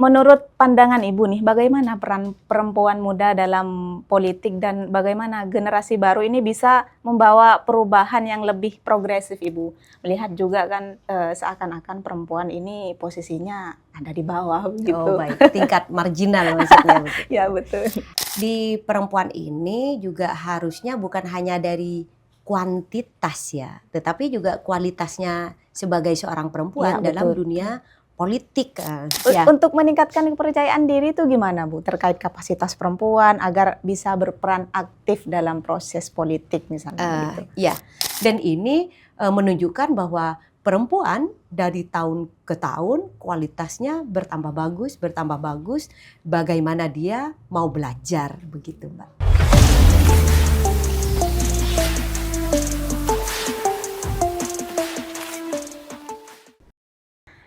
Menurut pandangan Ibu nih, bagaimana peran perempuan muda dalam politik dan bagaimana generasi baru ini bisa membawa perubahan yang lebih progresif, Ibu? Melihat juga kan seakan-akan perempuan ini posisinya ada di bawah Oh begitu. baik, tingkat marginal maksudnya begitu. Ya betul. Di perempuan ini juga harusnya bukan hanya dari kuantitas ya, tetapi juga kualitasnya sebagai seorang Ya perempuan dalam betul. dunia politik. Ya, Untuk meningkatkan kepercayaan diri itu gimana Bu? Terkait kapasitas perempuan agar bisa berperan aktif dalam proses politik misalnya begitu. ya. Dan ini menunjukkan bahwa perempuan dari tahun ke tahun kualitasnya bertambah bagus, bagaimana dia mau belajar begitu, Mbak.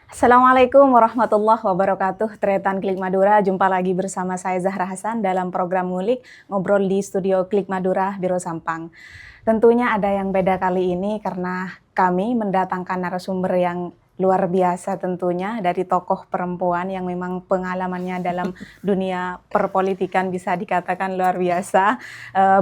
Assalamualaikum warahmatullahi wabarakatuh. Tretan Klik Madura, jumpa lagi bersama saya Zahra Hasan dalam program Ngulik, ngobrol di studio Klik Madura, Biro Sampang. Tentunya ada yang beda kali ini karena kami mendatangkan narasumber yang luar biasa tentunya dari tokoh perempuan yang memang pengalamannya dalam dunia perpolitikan bisa dikatakan luar biasa.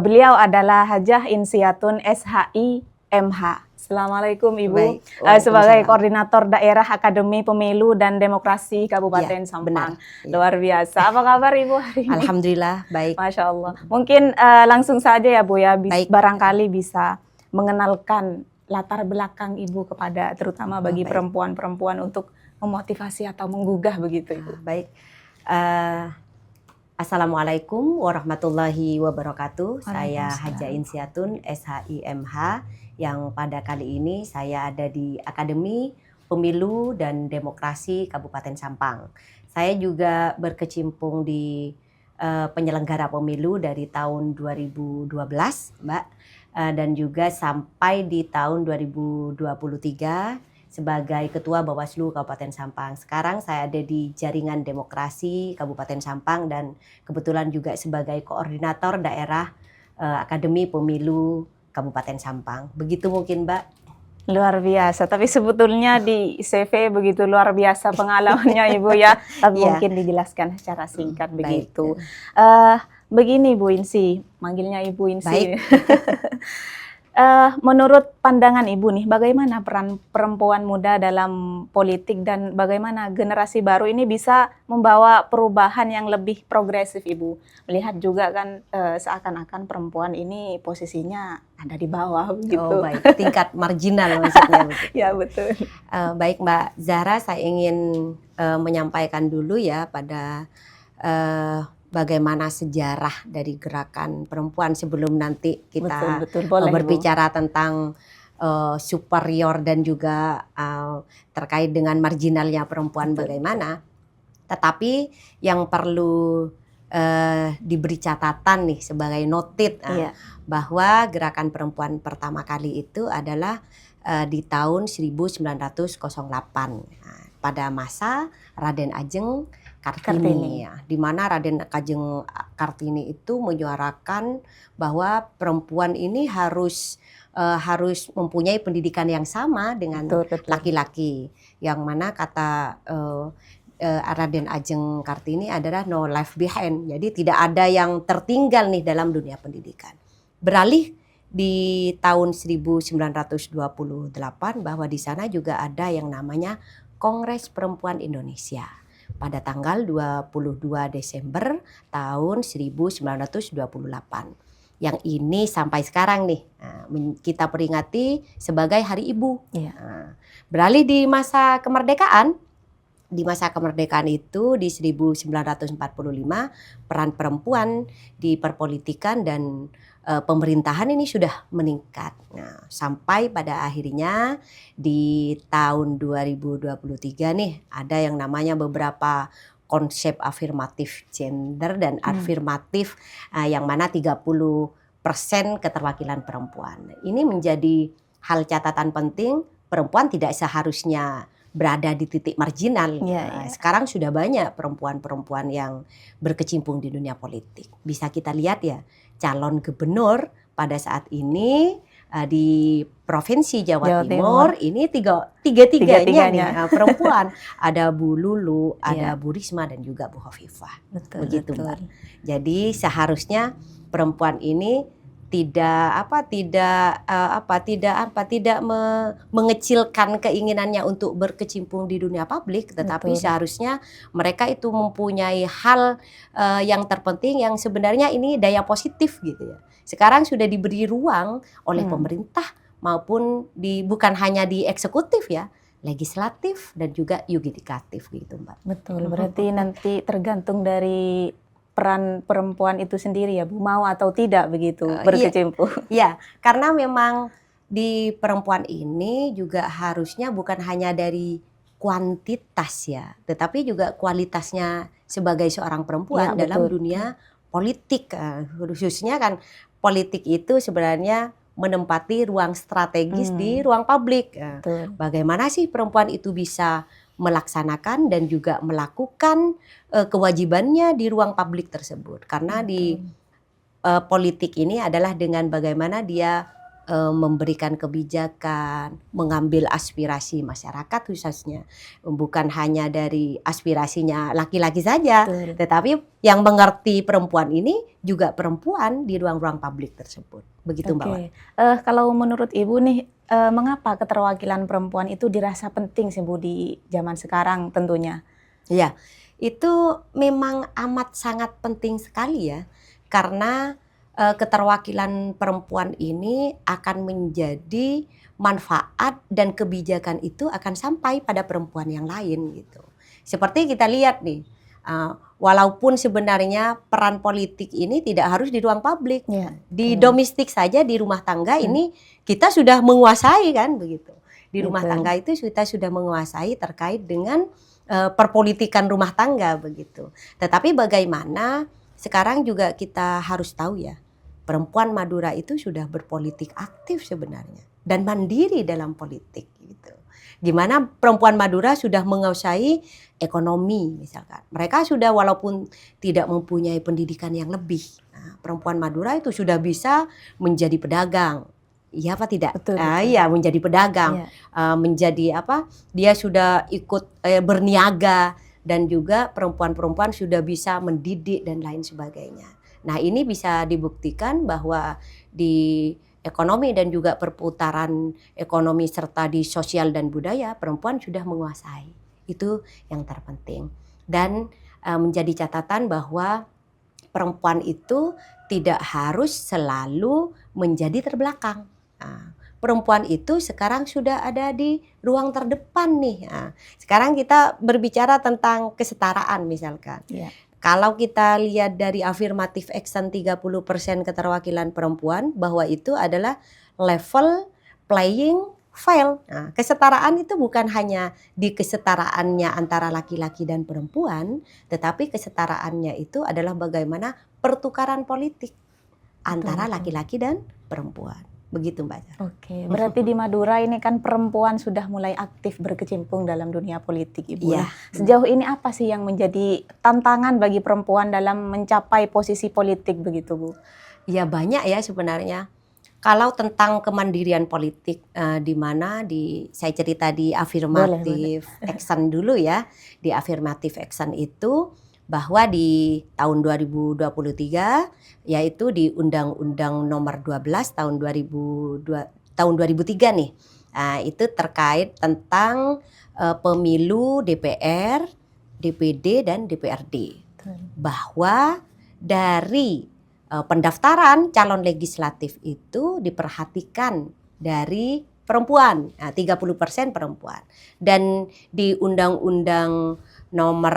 Beliau adalah Hajah Insiatun SHI MH. Assalamualaikum Ibu. Baik, Sebagai waalaikumsalam. Koordinator Daerah Akademi Pemilu dan Demokrasi Kabupaten Ya, Sampang. benar. Luar biasa. Apa kabar Ibu hari ini? Alhamdulillah baik. Masya Allah. Mungkin langsung saja ya Bu ya, Baik. barangkali bisa mengenalkan latar belakang Ibu kepada terutama bagi Baik. perempuan-perempuan untuk memotivasi atau menggugah begitu Ibu. Baik. Assalamualaikum warahmatullahi wabarakatuh. Saya Waalaikumsalam. Hajah Insiatun SHI MH yang pada kali ini saya ada di Akademi Pemilu dan Demokrasi Kabupaten Sampang. Saya juga berkecimpung di penyelenggara pemilu dari tahun 2012, Mbak, dan juga sampai di tahun 2023 sebagai Ketua Bawaslu Kabupaten Sampang. Sekarang saya ada di Jaringan Demokrasi Kabupaten Sampang dan kebetulan juga sebagai Koordinator Daerah Akademi Pemilu Kabupaten Sampang. Begitu mungkin, Mbak. Luar biasa, tapi sebetulnya di CV begitu luar biasa pengalamannya Ibu ya, tapi Iya. mungkin dijelaskan secara singkat Baik. begitu. Begini Bu Insi, manggilnya Ibu Insi. Baik. Menurut pandangan Ibu nih, bagaimana peran perempuan muda dalam politik dan bagaimana generasi baru ini bisa membawa perubahan yang lebih progresif Ibu? Melihat juga kan seakan-akan perempuan ini posisinya ada di bawah begitu. Oh baik, tingkat marginal maksudnya begitu. Ya betul. Baik Mbak Zahra, saya ingin menyampaikan dulu ya pada bagaimana sejarah dari gerakan perempuan sebelum nanti kita Betul, boleh, berbicara tentang superior dan juga terkait dengan marginalnya perempuan Betul. bagaimana. Tetapi yang perlu diberi catatan nih sebagai notit Iya. bahwa gerakan perempuan pertama kali itu adalah di tahun 1908 pada masa Raden Ajeng Kartini. Ya, di mana Raden Ajeng Kartini itu menyuarakan bahwa perempuan ini harus mempunyai pendidikan yang sama dengan Betul. laki-laki, yang mana kata Raden Ajeng Kartini adalah no life behind. Jadi tidak ada yang tertinggal nih dalam dunia pendidikan. Beralih di tahun 1928 bahwa di sana juga ada yang namanya Kongres Perempuan Indonesia pada tanggal 22 Desember tahun 1928. Yang ini sampai sekarang nih kita peringati sebagai Hari Ibu. Iya. Beralih di masa kemerdekaan. Di masa kemerdekaan itu di 1945 peran perempuan di perpolitikan dan pemerintahan ini sudah meningkat. Nah, sampai pada akhirnya di tahun 2023 nih ada yang namanya beberapa konsep afirmatif gender dan afirmatif yang mana 30% keterwakilan perempuan. Ini menjadi hal catatan penting, perempuan tidak seharusnya berada di titik marginal. Iya. Sekarang sudah banyak perempuan-perempuan yang berkecimpung di dunia politik. Bisa kita lihat ya, calon gubernur pada saat ini di Provinsi Jawa Jawa Timur ini tiga-tiganya nih Tiga-tiganya. perempuan. Ada Bu Lulu, ada Iya. Bu Risma dan juga Bu Hovifah. Betul, Begitu, betul. Mbak. Jadi seharusnya perempuan ini tidak mengecilkan keinginannya untuk berkecimpung di dunia publik, tetapi Betul. seharusnya mereka itu mempunyai hal yang terpenting yang sebenarnya ini daya positif gitu ya. Sekarang sudah diberi ruang oleh pemerintah maupun bukan hanya di eksekutif ya, legislatif dan juga yudikatif gitu, Mbak. Betul, berarti nanti tergantung dari peran perempuan itu sendiri ya Bu, mau atau tidak begitu berkecimpung. Iya, karena memang di perempuan ini juga harusnya bukan hanya dari kuantitas ya, tetapi juga kualitasnya sebagai seorang perempuan Ya, dalam betul. dunia politik. Khususnya kan politik itu sebenarnya menempati ruang strategis di ruang publik. Betul. Bagaimana sih perempuan itu bisa melaksanakan dan juga melakukan kewajibannya di ruang publik tersebut? Karena di politik ini adalah dengan bagaimana dia memberikan kebijakan, mengambil aspirasi masyarakat khususnya, bukan hanya dari aspirasinya laki-laki saja, Betul. tetapi yang mengerti perempuan ini juga perempuan di ruang-ruang publik tersebut. Begitu, Mbak Wan. Kalau menurut Ibu nih, mengapa keterwakilan perempuan itu dirasa penting sih Bu di zaman sekarang tentunya? Ya, itu memang amat sangat penting sekali ya, karena keterwakilan perempuan ini akan menjadi manfaat dan kebijakan itu akan sampai pada perempuan yang lain gitu. Seperti kita lihat nih, walaupun sebenarnya peran politik ini tidak harus di ruang publik, di domestik saja, di rumah tangga ini kita sudah menguasai kan begitu. Di rumah tangga itu kita sudah menguasai terkait dengan perpolitikan rumah tangga begitu. Tetapi bagaimana sekarang juga kita harus tahu ya, perempuan Madura itu sudah berpolitik aktif sebenarnya dan mandiri dalam politik gitu. Gimana perempuan Madura sudah menguasai ekonomi misalkan. Mereka sudah walaupun tidak mempunyai pendidikan yang lebih. Nah, perempuan Madura itu sudah bisa menjadi pedagang. Iya apa tidak? Betul. Iya, menjadi pedagang. Menjadi apa? Dia sudah ikut berniaga dan juga perempuan-perempuan sudah bisa mendidik dan lain sebagainya. Nah, ini bisa dibuktikan bahwa di ekonomi dan juga perputaran ekonomi serta di sosial dan budaya perempuan sudah menguasai. Itu yang terpenting. Dan menjadi catatan bahwa perempuan itu tidak harus selalu menjadi terbelakang. Perempuan itu sekarang sudah ada di ruang terdepan nih. Sekarang kita berbicara tentang kesetaraan misalkan. Kalau kita lihat dari affirmative action 30% keterwakilan perempuan, bahwa itu adalah level playing field. Nah, kesetaraan itu bukan hanya di kesetaraannya antara laki-laki dan perempuan, tetapi kesetaraannya itu adalah bagaimana pertukaran politik antara laki-laki dan perempuan. Begitu, Mbak Zahra. Oke, berarti di Madura ini kan perempuan sudah mulai aktif berkecimpung dalam dunia politik, Ibu. Iya. Sejauh ini apa sih yang menjadi tantangan bagi perempuan dalam mencapai posisi politik begitu, Bu? Ya banyak ya sebenarnya. Kalau tentang kemandirian politik, di mana saya cerita di affirmative action dulu ya. Di affirmative action itu bahwa di tahun 2023 yaitu di Undang-Undang Nomor 12 tahun 2003 nih. Itu terkait tentang pemilu DPR, DPD dan DPRD. Bahwa dari pendaftaran calon legislatif itu diperhatikan dari perempuan, 30% perempuan. Dan di Undang-Undang Nomor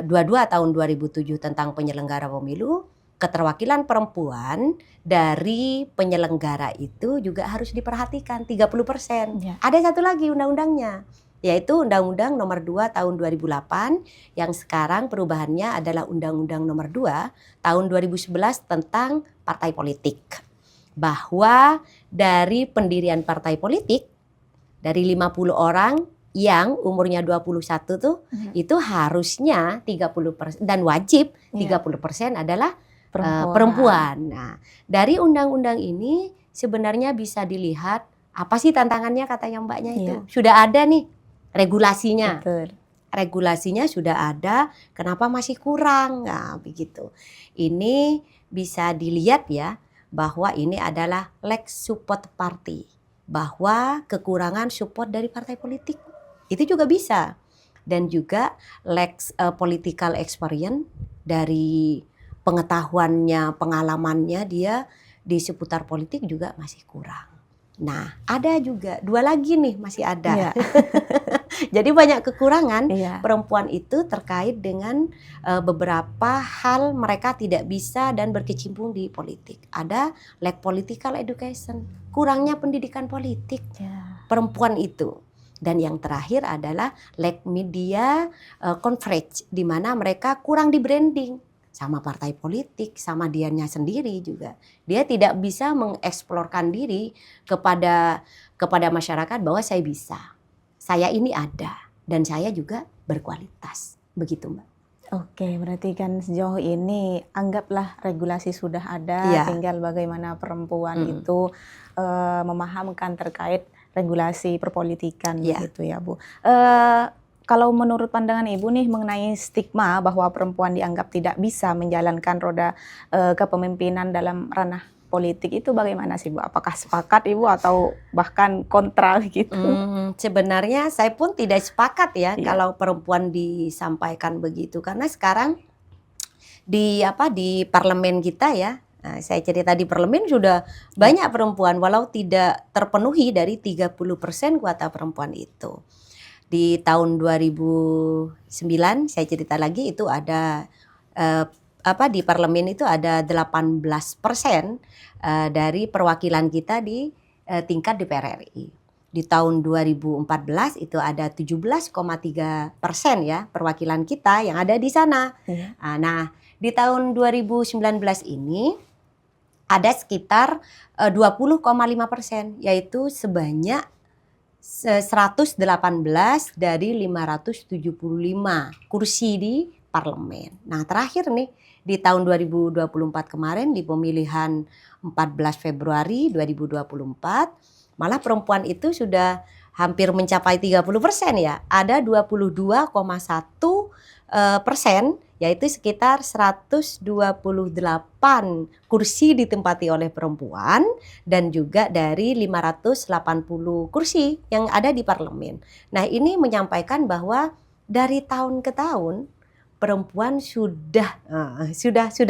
22 tahun 2007 tentang penyelenggara pemilu, keterwakilan perempuan dari penyelenggara itu juga harus diperhatikan 30%. Ada satu lagi undang-undangnya, yaitu Undang-Undang Nomor 2 tahun 2008 yang sekarang perubahannya adalah Undang-Undang Nomor 2 tahun 2011 tentang partai politik. Bahwa dari pendirian partai politik dari 50 orang yang umurnya 21 tuh itu harusnya 30% dan wajib 30% adalah perempuan. Nah, dari undang-undang ini sebenarnya bisa dilihat apa sih tantangannya katanya Mbaknya itu. Iya. Sudah ada nih regulasinya. Betul. Regulasinya sudah ada, kenapa masih kurang? Nah, begitu. Ini bisa dilihat ya bahwa ini adalah lack support party. Bahwa kekurangan support dari partai politik. Itu juga bisa. Dan juga lack political experience dari pengetahuannya, pengalamannya dia di seputar politik juga masih kurang. Nah, ada juga dua lagi nih masih ada. Iya. Jadi banyak kekurangan Iya. perempuan itu terkait dengan beberapa hal mereka tidak bisa dan berkecimpung di politik. Ada lack political education, kurangnya pendidikan politik Ya. perempuan itu. Dan yang terakhir adalah lack media coverage, di mana mereka kurang di branding sama partai politik, sama dianya sendiri juga. Dia tidak bisa mengeksplorkan diri kepada masyarakat bahwa saya bisa. Saya ini ada dan saya juga berkualitas. Begitu, Mbak. Oke, berarti kan sejauh ini anggaplah regulasi sudah ada, Iya. tinggal bagaimana perempuan itu memahamkan terkait regulasi perpolitikan Iya. begitu ya, Bu. Kalau menurut pandangan Ibu nih mengenai stigma bahwa perempuan dianggap tidak bisa menjalankan roda kepemimpinan dalam ranah politik itu bagaimana sih, Bu? Apakah sepakat Ibu atau bahkan kontra gitu? Sebenarnya saya pun tidak sepakat ya Iya. kalau perempuan disampaikan begitu, karena sekarang di parlemen kita ya, nah, saya cerita di parlemen sudah banyak perempuan walau tidak terpenuhi dari 30% kuota perempuan itu. Di tahun 2009 saya cerita lagi itu ada di parlemen itu ada 18% dari perwakilan kita di tingkat DPR RI. Di tahun 2014 itu ada 17,3% ya perwakilan kita yang ada di sana. Iya. Nah, di tahun 2019 ini ada sekitar 20,5%, yaitu sebanyak 118 dari 575 kursi di parlemen. Nah, terakhir nih di tahun 2024 kemarin di pemilihan 14 Februari 2024, malah perempuan itu sudah hampir mencapai 30% ya. Ada 22,1%, yaitu sekitar 128 kursi ditempati oleh perempuan dan juga dari 580 kursi yang ada di parlemen. Nah, ini menyampaikan bahwa dari tahun ke tahun perempuan sudah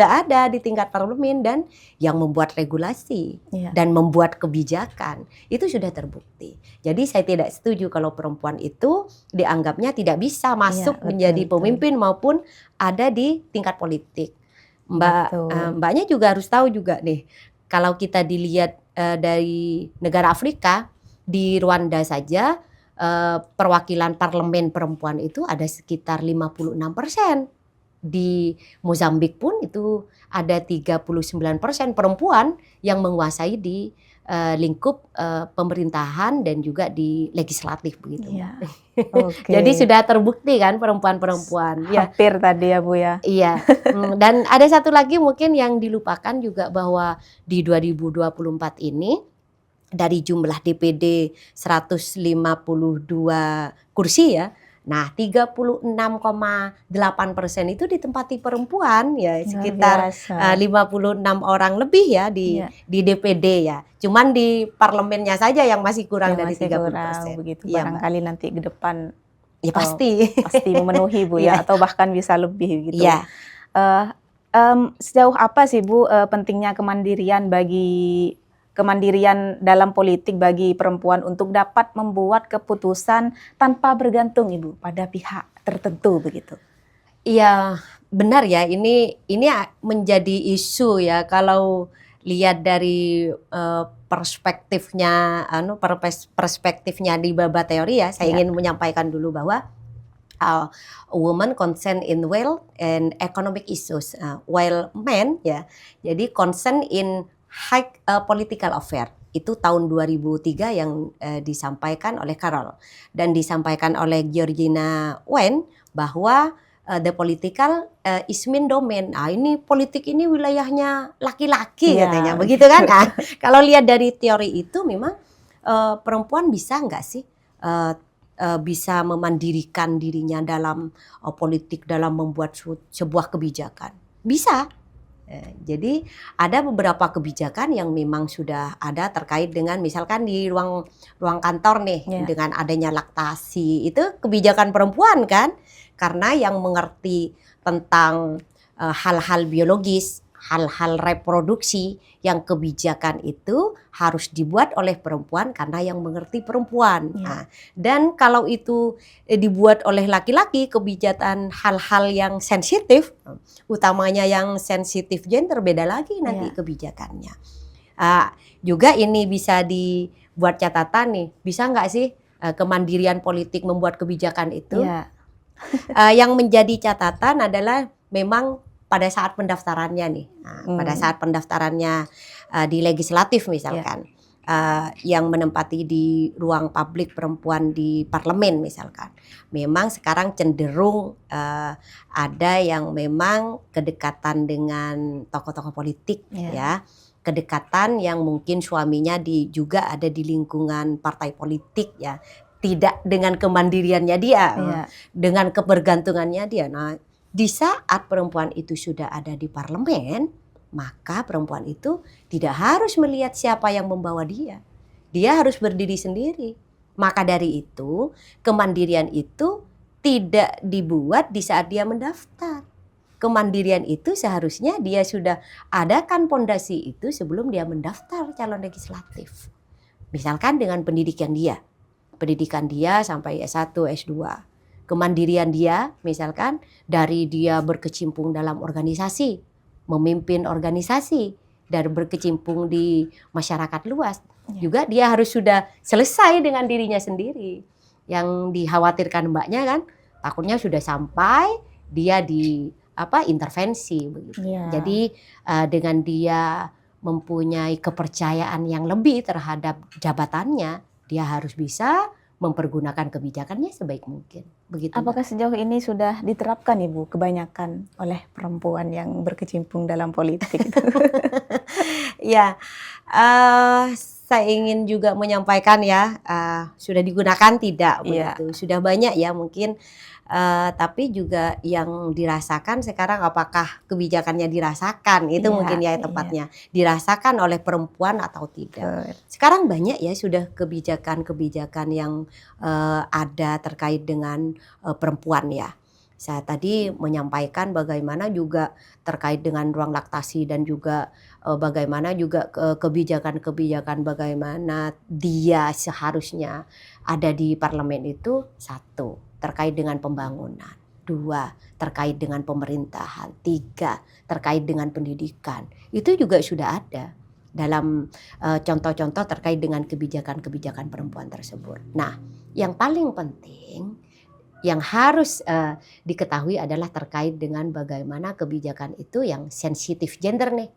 ada di tingkat parlemen dan yang membuat regulasi dan membuat kebijakan itu sudah terbukti. Jadi saya tidak setuju kalau perempuan itu dianggapnya tidak bisa masuk menjadi pemimpin maupun ada di tingkat politik. Mbaknya juga harus tahu juga nih, kalau kita dilihat dari negara Afrika, di Rwanda saja perwakilan parlemen perempuan itu ada sekitar 56%. Di Mozambik pun itu ada 39% perempuan yang menguasai di lingkup pemerintahan dan juga di legislatif begitu. Iya. Jadi sudah terbukti kan perempuan-perempuan. Hampir tadi ya, Bu ya. Iya. Dan ada satu lagi mungkin yang dilupakan juga bahwa di 2024 ini dari jumlah DPD 152 kursi ya. Nah, 36,8% itu ditempati perempuan ya, sekitar 56 orang lebih ya di DPD ya. Cuman di parlemennya saja yang masih kurang dari 30%. Begitu. Barangkali nanti ke depan ya pasti memenuhi, Bu ya, atau bahkan bisa lebih gitu. Iya. Sejauh apa sih, Bu, pentingnya kemandirian dalam politik bagi perempuan untuk dapat membuat keputusan tanpa bergantung, Ibu, pada pihak tertentu begitu? Iya, benar ya. Ini menjadi isu ya kalau lihat dari perspektifnya di beberapa teori ya. Saya ingin menyampaikan dulu bahwa women concern in wealth and economic issues, while men ya, jadi concern in high political affair. Itu tahun 2003 yang disampaikan oleh Carol dan disampaikan oleh Georgina Wen bahwa the political is main domain. Ini politik ini wilayahnya laki-laki katanya, begitu kan? Kalau lihat dari teori itu memang perempuan bisa nggak sih bisa memandirikan dirinya dalam politik, dalam membuat sebuah kebijakan? Bisa. Jadi ada beberapa kebijakan yang memang sudah ada terkait dengan misalkan di ruang kantor nih dengan adanya laktasi, itu kebijakan perempuan kan, karena yang mengerti tentang hal-hal biologis, hal-hal reproduksi, yang kebijakan itu harus dibuat oleh perempuan karena yang mengerti perempuan. Nah, dan kalau itu dibuat oleh laki-laki, kebijakan hal-hal yang sensitif, utamanya yang sensitif gender, beda lagi nanti kebijakannya. Juga ini bisa dibuat catatan nih, bisa nggak sih kemandirian politik membuat kebijakan itu? Yang menjadi catatan adalah memang pada saat pendaftarannya nih, pada saat pendaftarannya di legislatif misalkan, yang menempati di ruang publik perempuan di parlemen misalkan, memang sekarang cenderung ada yang memang kedekatan dengan tokoh-tokoh politik ya, kedekatan yang mungkin suaminya juga ada di lingkungan partai politik ya, tidak dengan kemandiriannya dia, dengan kebergantungannya dia. Nah, di saat perempuan itu sudah ada di parlemen, maka perempuan itu tidak harus melihat siapa yang membawa dia. Dia harus berdiri sendiri. Maka dari itu, kemandirian itu tidak dibuat di saat dia mendaftar. Kemandirian itu seharusnya dia sudah adakan pondasi itu sebelum dia mendaftar calon legislatif. Misalkan dengan pendidikan dia sampai S1, S2. Kemandirian dia misalkan dari dia berkecimpung dalam organisasi, memimpin organisasi, dan berkecimpung di masyarakat luas, juga dia harus sudah selesai dengan dirinya sendiri. Yang dikhawatirkan mbaknya kan takutnya sudah sampai dia di intervensi begitu. Jadi dengan dia mempunyai kepercayaan yang lebih terhadap jabatannya, dia harus bisa mempergunakan kebijakannya sebaik mungkin. Begitu. Apakah sejauh ini sudah diterapkan Ibu kebanyakan oleh perempuan yang berkecimpung dalam politik? Ya, saya ingin juga menyampaikan ya, sudah digunakan tidak begitu. Sudah banyak ya mungkin, tapi juga yang dirasakan sekarang apakah kebijakannya dirasakan, itu mungkin ya tepatnya. Dirasakan oleh perempuan atau tidak. Sekarang banyak ya sudah kebijakan-kebijakan yang ada terkait dengan perempuan ya. Saya tadi menyampaikan bagaimana juga terkait dengan ruang laktasi dan juga bagaimana juga kebijakan-kebijakan bagaimana dia seharusnya ada di parlemen itu. 1, terkait dengan pembangunan. 2, terkait dengan pemerintahan. 3, terkait dengan pendidikan. Itu juga sudah ada dalam contoh-contoh terkait dengan kebijakan-kebijakan perempuan tersebut. Nah, yang paling penting yang harus diketahui adalah terkait dengan bagaimana kebijakan itu yang sensitif gender nih.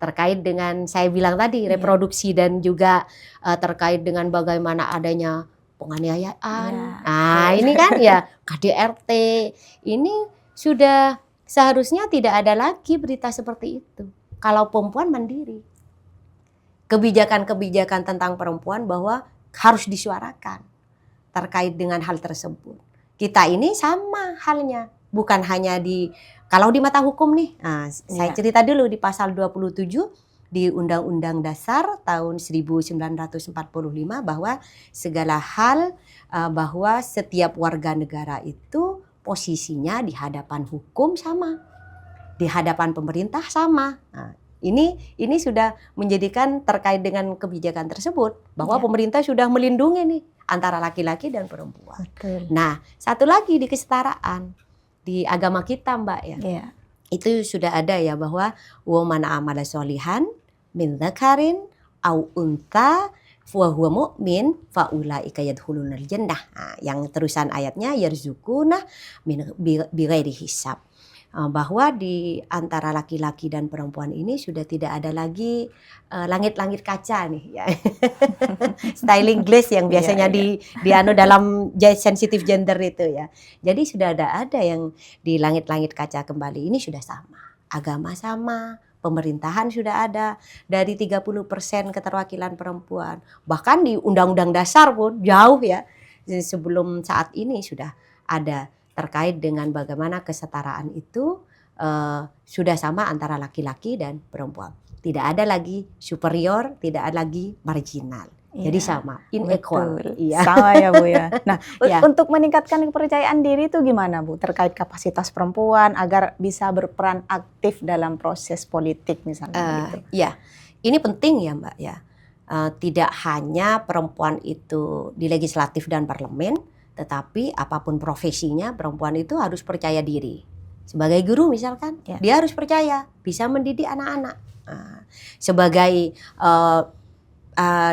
Terkait dengan saya bilang tadi reproduksi dan juga terkait dengan bagaimana adanya penganiayaan. Ini kan ya KDRT. Ini sudah seharusnya tidak ada lagi berita seperti itu. Kalau perempuan mandiri. Kebijakan-kebijakan tentang perempuan bahwa harus disuarakan terkait dengan hal tersebut. Kita ini sama halnya, bukan hanya kalau di mata hukum nih. Saya cerita dulu di pasal 27 di Undang-Undang Dasar tahun 1945 bahwa segala hal bahwa setiap warga negara itu posisinya di hadapan hukum sama, di hadapan pemerintah sama. Ini sudah menjadikan terkait dengan kebijakan tersebut bahwa pemerintah sudah melindungi nih antara laki-laki dan perempuan. Betul. Nah, satu lagi di kesetaraan di agama kita, Mbak ya. Itu sudah ada ya bahwa wa man amala sholihan min dzakarin au untha wa huwa mu'min fa ulaika yadkhulunal jannah. Yang terusan ayatnya yarzuquna min bighairi hisab. bahwa di antara laki-laki dan perempuan ini sudah tidak ada lagi langit-langit kaca nih ya. Styling glass yang biasanya di dalam sensitif gender itu ya. Jadi sudah ada yang di langit-langit kaca kembali. Ini sudah sama, agama sama, pemerintahan sudah ada dari 30% keterwakilan perempuan. Bahkan di Undang-Undang Dasar pun jauh ya. Sebelum saat ini sudah ada terkait dengan bagaimana kesetaraan itu sudah sama antara laki-laki dan perempuan. Tidak ada lagi superior, tidak ada lagi marginal. Jadi sama, inequal. Iya. Sama ya Bu ya. Nah, untuk meningkatkan kepercayaan diri itu gimana Bu? Terkait kapasitas perempuan agar bisa berperan aktif dalam proses politik misalnya gitu. Ya, ini penting ya Mbak ya. Tidak hanya perempuan itu di legislatif dan parlemen, tetapi apapun profesinya perempuan itu harus percaya diri. Sebagai guru misalkan, dia harus percaya bisa mendidik anak-anak. Sebagai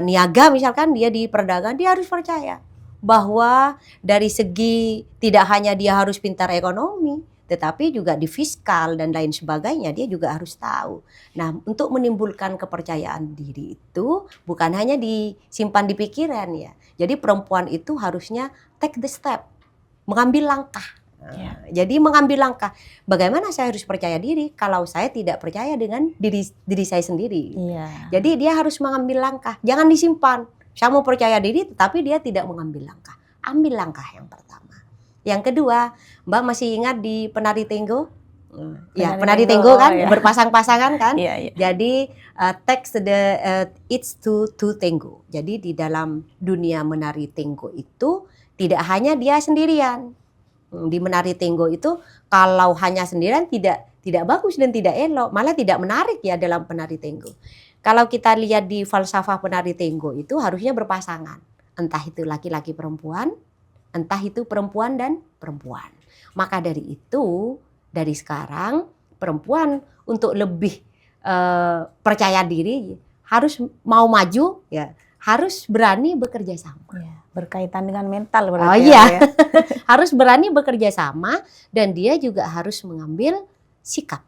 niaga misalkan dia di perdagangan, dia harus percaya bahwa dari segi tidak hanya dia harus pintar ekonomi, tetapi juga di fiskal dan lain sebagainya dia juga harus tahu. Nah, untuk menimbulkan kepercayaan diri itu bukan hanya disimpan di pikiran ya. Jadi perempuan itu harusnya take the step, mengambil langkah. Jadi mengambil langkah. Bagaimana saya harus percaya diri kalau saya tidak percaya dengan diri saya sendiri. Jadi dia harus mengambil langkah. Jangan disimpan. Saya mau percaya diri tetapi dia tidak mengambil langkah. Ambil langkah yang pertama. Yang kedua, Mbak masih ingat di penari Tenggo? Penari Tenggo kan berpasang-pasangan kan? Jadi text it's to Tenggo. Jadi di dalam dunia menari Tenggo itu tidak hanya dia sendirian. Di menari Tenggo itu kalau hanya sendirian tidak bagus dan tidak elok, malah tidak menarik ya dalam penari Tenggo. Kalau kita lihat di falsafah penari Tenggo itu harusnya berpasangan. Entah itu laki-laki perempuan, entah itu perempuan dan perempuan. Maka dari itu, dari sekarang perempuan untuk lebih percaya diri harus mau maju ya, harus berani bekerja sama. Berkaitan dengan mental berarti harus berani bekerja sama dan dia juga harus mengambil sikap.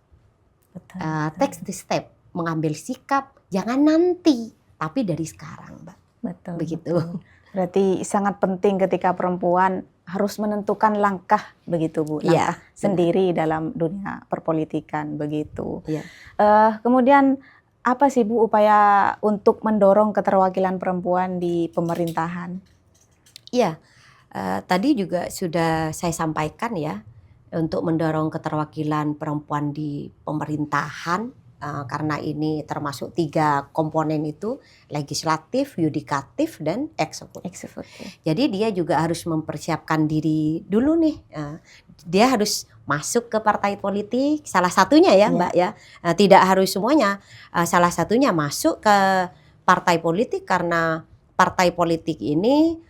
Take the step, mengambil sikap jangan nanti, tapi dari sekarang, Mbak. Betul. Begitu. Berarti sangat penting ketika perempuan harus menentukan langkah begitu Bu, langkah sendiri dalam dunia perpolitikan begitu. Kemudian apa sih Bu upaya untuk mendorong keterwakilan perempuan di pemerintahan? Tadi juga sudah saya sampaikan ya, untuk mendorong keterwakilan perempuan di pemerintahan, karena ini termasuk 3 komponen itu, legislatif, yudikatif, dan eksekutif. Jadi dia juga harus mempersiapkan diri dulu nih, dia harus masuk ke partai politik, salah satunya ya Mbak ya, tidak harus semuanya, salah satunya masuk ke partai politik karena partai politik ini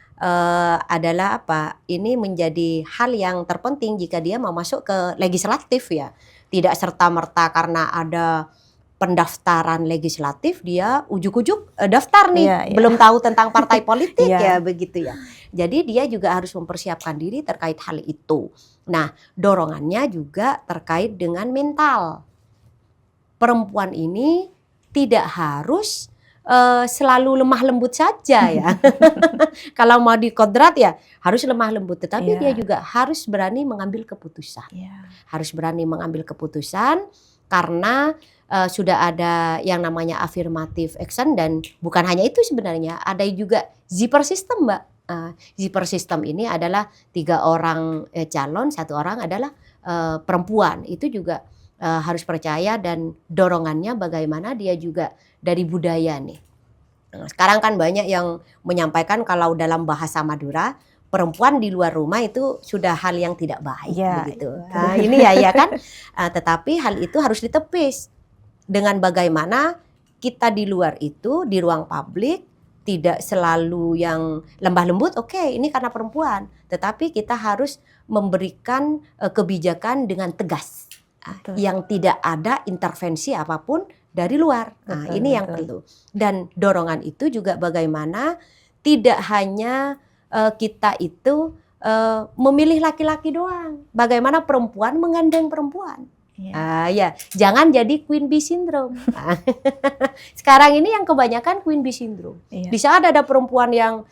adalah ini menjadi hal yang terpenting jika dia mau masuk ke legislatif ya. Tidak serta-merta karena ada pendaftaran legislatif dia ujuk-ujuk daftar nih, belum tahu tentang partai politik ya begitu ya. Jadi dia juga harus mempersiapkan diri terkait hal itu. Nah, dorongannya juga terkait dengan mental. Perempuan ini tidak harus selalu lemah lembut saja ya. Kalau mau dikodrat ya harus lemah lembut, tetapi dia juga harus berani mengambil keputusan. Harus berani mengambil keputusan karena sudah ada yang namanya affirmative action dan bukan hanya itu sebenarnya, ada juga zipper system Mbak. Zipper system ini adalah 3 orang calon, 1 orang adalah perempuan. Itu juga harus percaya dan dorongannya bagaimana dia juga dari budaya nih. Sekarang kan banyak yang menyampaikan kalau dalam bahasa Madura perempuan di luar rumah itu sudah hal yang tidak baik begitu. Nah, ini ya kan. Tetapi hal itu harus ditepis dengan bagaimana kita di luar itu di ruang publik tidak selalu yang lembah lembut. Ini karena perempuan, tetapi kita harus memberikan kebijakan dengan tegas. Yang tidak ada intervensi apapun dari luar. Ini yang perlu. Dan dorongan itu juga bagaimana tidak hanya kita itu memilih laki-laki doang. Bagaimana perempuan menggandeng perempuan. Iya. Ya, jangan jadi Queen Bee Syndrome. Sekarang ini yang kebanyakan Queen Bee Syndrome. Iya. Di saat ada perempuan yang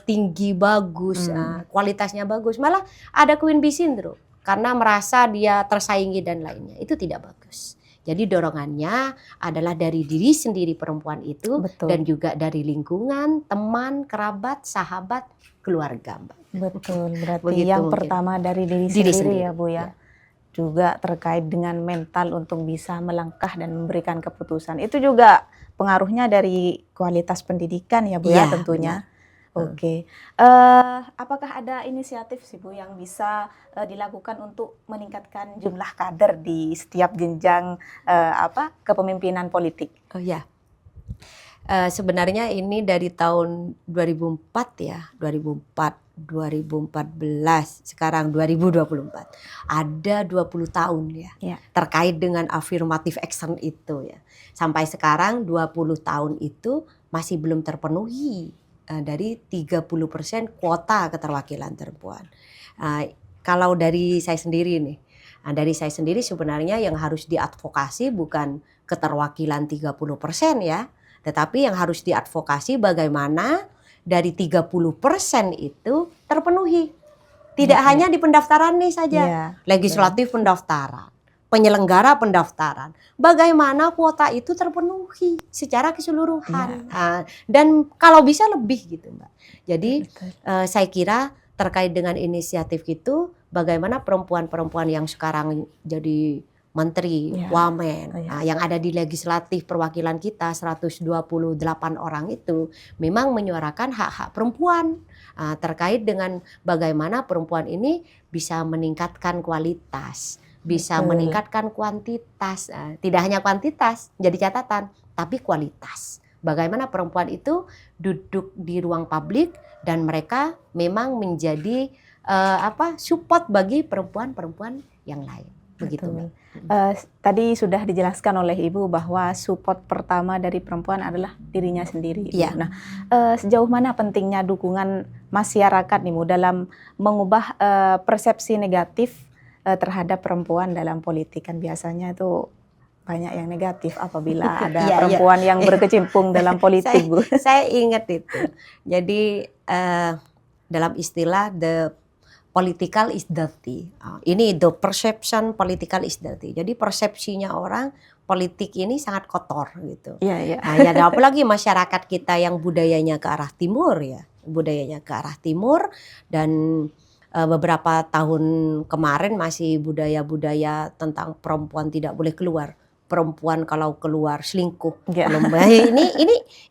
tinggi, bagus, kualitasnya bagus, malah ada Queen Bee Syndrome karena merasa dia tersaingi dan lainnya. Itu tidak bagus. Jadi dorongannya adalah dari diri sendiri perempuan itu. Betul. Dan juga dari lingkungan, teman, kerabat, sahabat, keluarga, Mbak. Betul, berarti Begitu yang mungkin. pertama dari diri sendiri ya Bu ya. Juga terkait dengan mental untuk bisa melangkah dan memberikan keputusan. Itu juga pengaruhnya dari kualitas pendidikan ya Bu ya tentunya. Oke. Apakah ada inisiatif sih Bu yang bisa dilakukan untuk meningkatkan jumlah kader di setiap jenjang kepemimpinan politik? Oh ya. Sebenarnya ini dari tahun 2004 ya, 2014, sekarang 2024. Ada 20 tahun ya, terkait dengan affirmative action itu ya. Sampai sekarang 20 tahun itu masih belum terpenuhi dari 30% kuota keterwakilan perempuan. Kalau dari saya sendiri nih, dari saya sendiri sebenarnya yang harus diadvokasi bukan keterwakilan 30% ya, tetapi yang harus diadvokasi bagaimana dari 30% itu terpenuhi. Tidak hanya di pendaftaran nih saja, legislatif pendaftaran, penyelenggara pendaftaran. Bagaimana kuota itu terpenuhi secara keseluruhan. Dan kalau bisa lebih gitu Mbak. Jadi saya kira terkait dengan inisiatif itu, bagaimana perempuan-perempuan yang sekarang jadi menteri, wamen, yang ada di legislatif perwakilan kita 128 orang itu memang menyuarakan hak-hak perempuan terkait dengan bagaimana perempuan ini bisa meningkatkan kualitas, bisa meningkatkan kuantitas, tidak hanya kuantitas jadi catatan, tapi kualitas. Bagaimana perempuan itu duduk di ruang publik dan mereka memang menjadi support bagi perempuan-perempuan yang lain. Begitu. Tadi sudah dijelaskan oleh Ibu bahwa support pertama dari perempuan adalah dirinya sendiri. Ya. Nah, sejauh mana pentingnya dukungan masyarakat nih Bu dalam mengubah persepsi negatif terhadap perempuan dalam politik? Kan biasanya itu banyak yang negatif apabila ada perempuan yang berkecimpung dalam politik, Bu. Saya ingat itu. Jadi dalam istilah the political is dirty. Ini the perception political is dirty. Jadi persepsinya orang politik ini sangat kotor gitu. Iya. Ya, apalagi masyarakat kita yang budayanya ke arah timur ya, dan beberapa tahun kemarin masih budaya-budaya tentang perempuan tidak boleh keluar. Perempuan kalau keluar selingkuh.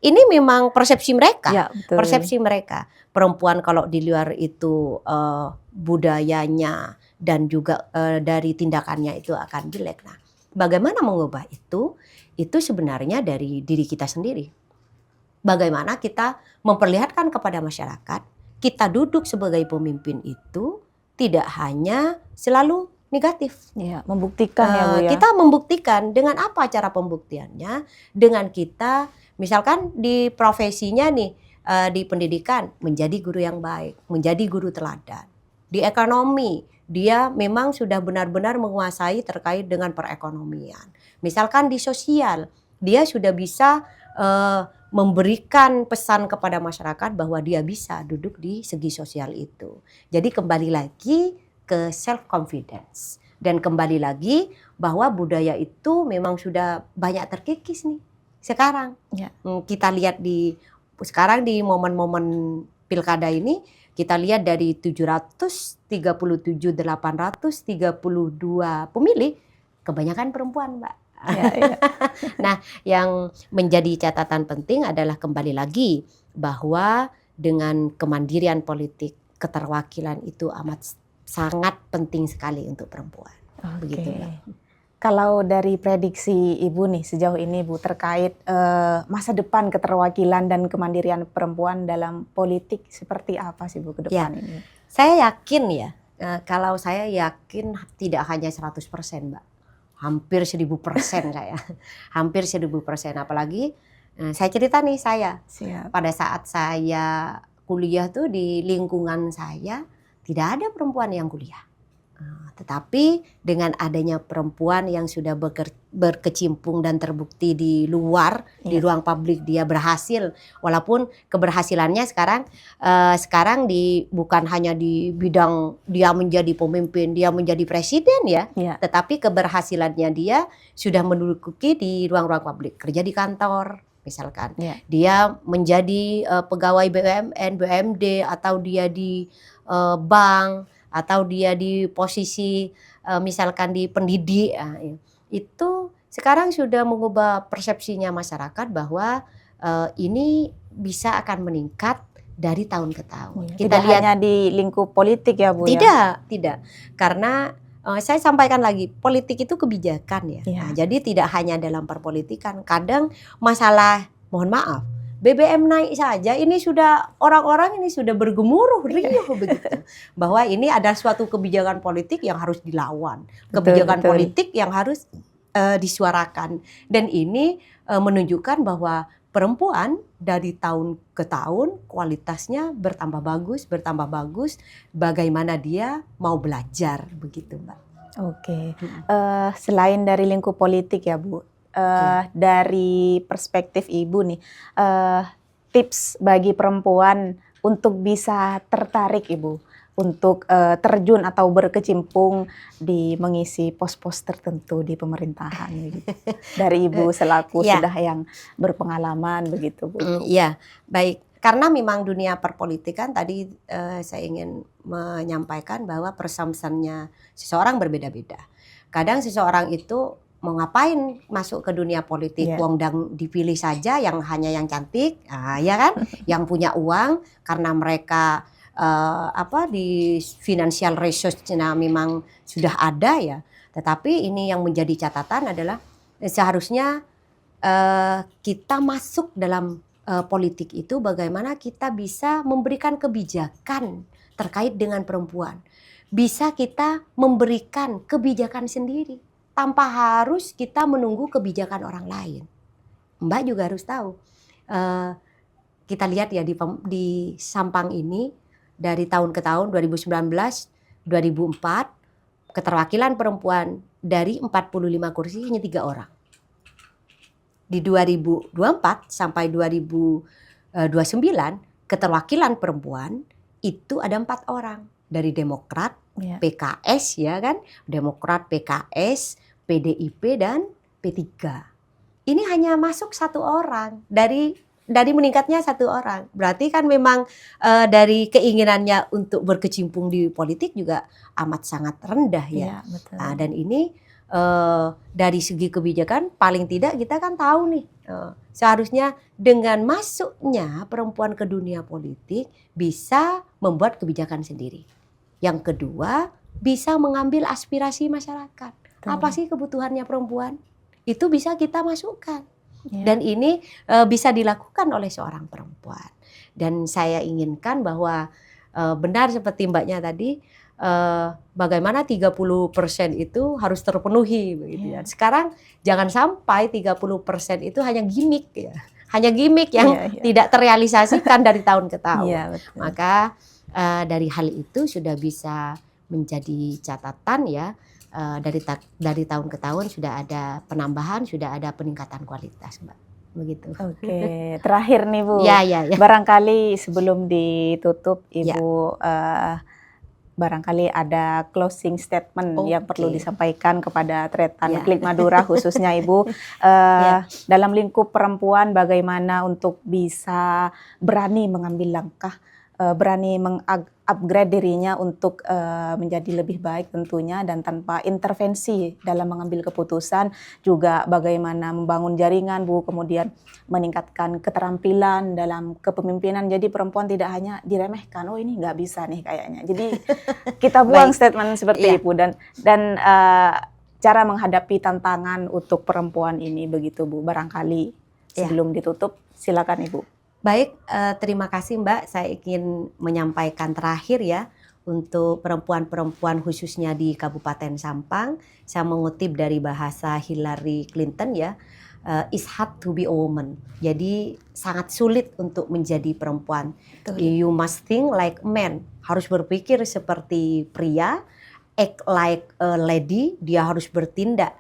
Ini memang persepsi mereka. Ya, betul. Persepsi mereka. Perempuan kalau di luar itu budayanya dan juga dari tindakannya itu akan jelek. Nah, bagaimana mengubah itu? Itu sebenarnya dari diri kita sendiri. Bagaimana kita memperlihatkan kepada masyarakat, kita duduk sebagai pemimpin itu tidak hanya selalu negatif. Ya, membuktikan ya Bu ya. Kita membuktikan dengan apa cara pembuktiannya? Dengan kita misalkan di profesinya nih, di pendidikan menjadi guru yang baik, menjadi guru teladan. Di ekonomi dia memang sudah benar-benar menguasai terkait dengan perekonomian. Misalkan di sosial dia sudah bisa memberikan pesan kepada masyarakat bahwa dia bisa duduk di segi sosial itu. Jadi kembali lagi ke self confidence dan kembali lagi bahwa budaya itu memang sudah banyak terkikis nih sekarang. Kita lihat sekarang di momen-momen pilkada ini, kita lihat dari 737.832 pemilih kebanyakan perempuan Mbak. Nah, yang menjadi catatan penting adalah kembali lagi bahwa dengan kemandirian politik, keterwakilan itu sangat penting sekali untuk perempuan. Begitu, Mbak. Kalau dari prediksi Ibu nih sejauh ini Bu terkait masa depan keterwakilan dan kemandirian perempuan dalam politik seperti apa sih Bu ke depan ini? Saya yakin ya, kalau saya yakin tidak hanya 100% Mbak. Hampir 1000% saya. Hampir 1000%, apalagi saya cerita nih pada saat saya kuliah tuh di lingkungan saya tidak ada perempuan yang kuliah. Tetapi dengan adanya perempuan yang sudah berkecimpung dan terbukti di luar, di ruang publik, dia berhasil. Walaupun keberhasilannya sekarang bukan hanya di bidang dia menjadi pemimpin, dia menjadi presiden ya, tetapi keberhasilannya dia sudah menduduki di ruang-ruang publik, kerja di kantor. Misalkan dia menjadi pegawai BUMN, BUMD, atau dia di bank, atau dia di posisi misalkan di pendidik, itu sekarang sudah mengubah persepsinya masyarakat bahwa ini bisa akan meningkat dari tahun ke tahun. Kita lihat hanya di lingkup politik ya Bu? Tidak, karena saya sampaikan lagi, politik itu kebijakan ya. Nah, jadi tidak hanya dalam perpolitikan, kadang masalah, mohon maaf, BBM naik saja, ini sudah orang-orang ini sudah bergemuruh riuh begitu. Bahwa ini ada suatu kebijakan politik yang harus dilawan, kebijakan politik yang harus disuarakan. Dan ini menunjukkan bahwa perempuan dari tahun ke tahun kualitasnya bertambah bagus, bagaimana dia mau belajar begitu, Mbak. Oke. Selain dari lingkup politik ya Bu, dari perspektif Ibu nih, tips bagi perempuan untuk bisa tertarik Ibu untuk terjun atau berkecimpung di mengisi pos-pos tertentu di pemerintahan gitu. Dari Ibu selaku sudah yang berpengalaman begitu Bu. Iya, baik. Karena memang dunia perpolitikan tadi saya ingin menyampaikan bahwa persepsinya seseorang berbeda-beda. Kadang seseorang itu mau ngapain masuk ke dunia politik, wong dan dipilih saja yang hanya yang cantik, ya kan, yang punya uang, karena mereka di financial resource-nya memang sudah ada ya. Tetapi ini yang menjadi catatan adalah seharusnya kita masuk dalam politik itu bagaimana kita bisa memberikan kebijakan terkait dengan perempuan. Bisa kita memberikan kebijakan sendiri tanpa harus kita menunggu kebijakan orang lain. Mbak juga harus tahu. Kita lihat ya di Sampang ini dari tahun ke tahun 2019, 2004 keterwakilan perempuan dari 45 kursi hanya 3 orang. Di 2024 sampai 2029 keterwakilan perempuan itu ada 4 orang dari Demokrat, PKS ya kan, Demokrat, PKS, PDIP dan P3. Ini hanya masuk 1 orang dari meningkatnya 1 orang. Berarti kan memang dari keinginannya untuk berkecimpung di politik juga amat sangat rendah ya. Betul. Nah, dan ini dari segi kebijakan paling tidak kita kan tahu nih seharusnya dengan masuknya perempuan ke dunia politik bisa membuat kebijakan sendiri. Yang kedua, bisa mengambil aspirasi masyarakat. Apa sih kebutuhannya perempuan? Itu bisa kita masukkan. Dan ini bisa dilakukan oleh seorang perempuan. Dan saya inginkan bahwa benar seperti Mbaknya tadi, bagaimana 30% itu harus terpenuhi begitu ya. Sekarang jangan sampai 30% itu hanya gimmick ya. Hanya gimmick yang tidak terrealisasikan dari tahun ke tahun. Maka dari hal itu sudah bisa menjadi catatan ya. Dari tahun ke tahun sudah ada penambahan, sudah ada peningkatan kualitas, Mbak. Begitu. Oke, terakhir nih Bu. Ya. Barangkali sebelum ditutup Ibu barangkali ada closing statement yang perlu disampaikan kepada Tretan Klik Madura khususnya Ibu dalam lingkup perempuan bagaimana untuk bisa berani mengambil langkah, berani upgrade dirinya untuk menjadi lebih baik tentunya dan tanpa intervensi dalam mengambil keputusan, juga bagaimana membangun jaringan Bu, kemudian meningkatkan keterampilan dalam kepemimpinan. Jadi perempuan tidak hanya diremehkan, oh ini nggak bisa nih kayaknya. Jadi kita buang statement seperti itu dan cara menghadapi tantangan untuk perempuan ini begitu Bu. Barangkali sebelum ditutup silakan Ibu. Baik, terima kasih Mbak. Saya ingin menyampaikan terakhir ya untuk perempuan-perempuan khususnya di Kabupaten Sampang. Saya mengutip dari bahasa Hillary Clinton ya. it's hard to be a woman. Jadi sangat sulit untuk menjadi perempuan. You must think like a man. Harus berpikir seperti pria, act like a lady. Dia harus bertindak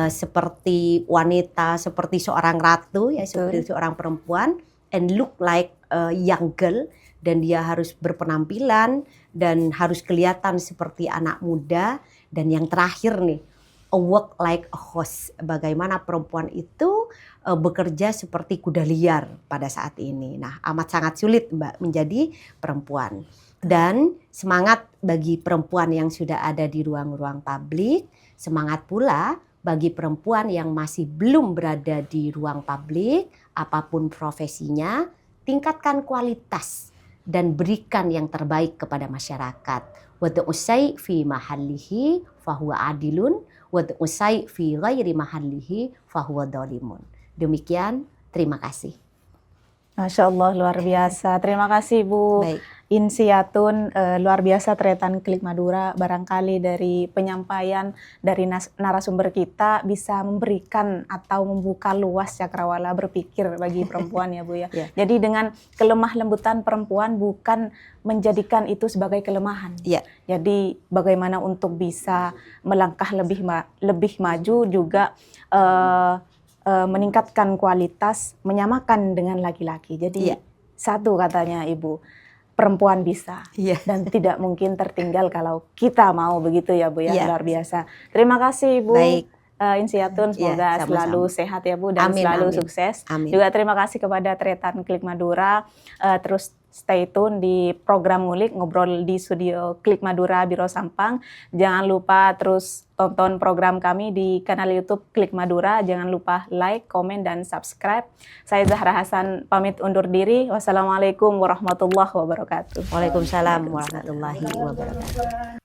seperti wanita, seperti seorang ratu, ya, seperti seorang perempuan, and look like a young girl. Dan dia harus berpenampilan dan harus kelihatan seperti anak muda. Dan yang terakhir nih, a work like a horse. Bagaimana perempuan itu bekerja seperti kuda liar pada saat ini. Nah, amat sangat sulit Mbak menjadi perempuan. Dan semangat bagi perempuan yang sudah ada di ruang-ruang publik, semangat pula bagi perempuan yang masih belum berada di ruang publik, apapun profesinya, tingkatkan kualitas dan berikan yang terbaik kepada masyarakat. Wad'u syai' fi mahallihi fahuwa adilun, wad'u syai' fi ghairi mahallihi fahuwa dhalimun. Demikian, terima kasih. Masya Allah, luar biasa. Terima kasih Bu Baik. Insiatun, luar biasa Tretan Klik Madura. Barangkali dari penyampaian dari narasumber kita bisa memberikan atau membuka luas cakrawala berpikir bagi perempuan ya Bu ya. Ya. Jadi dengan kelemah lembutan perempuan bukan menjadikan itu sebagai kelemahan. Ya. Jadi bagaimana untuk bisa melangkah lebih maju juga meningkatkan kualitas, menyamakan dengan laki-laki. Jadi satu katanya Ibu, perempuan bisa dan tidak mungkin tertinggal kalau kita mau, begitu ya Bu ya. Luar biasa. Terima kasih Ibu. Baik. Insiatun, semoga sama-sama. selalu sehat ya Bu dan Amin, selalu amin. sukses. Amin. Juga terima kasih kepada Tretan Klik Madura. Terus stay tune di program Ngulik, ngobrol di studio Klik Madura Biro Sampang. Jangan lupa terus tonton program kami di kanal YouTube Klik Madura. Jangan lupa like, komen, dan subscribe. Saya Zahra Hasan pamit undur diri. Wassalamualaikum warahmatullahi wabarakatuh. Waalaikumsalam warahmatullahi wabarakatuh.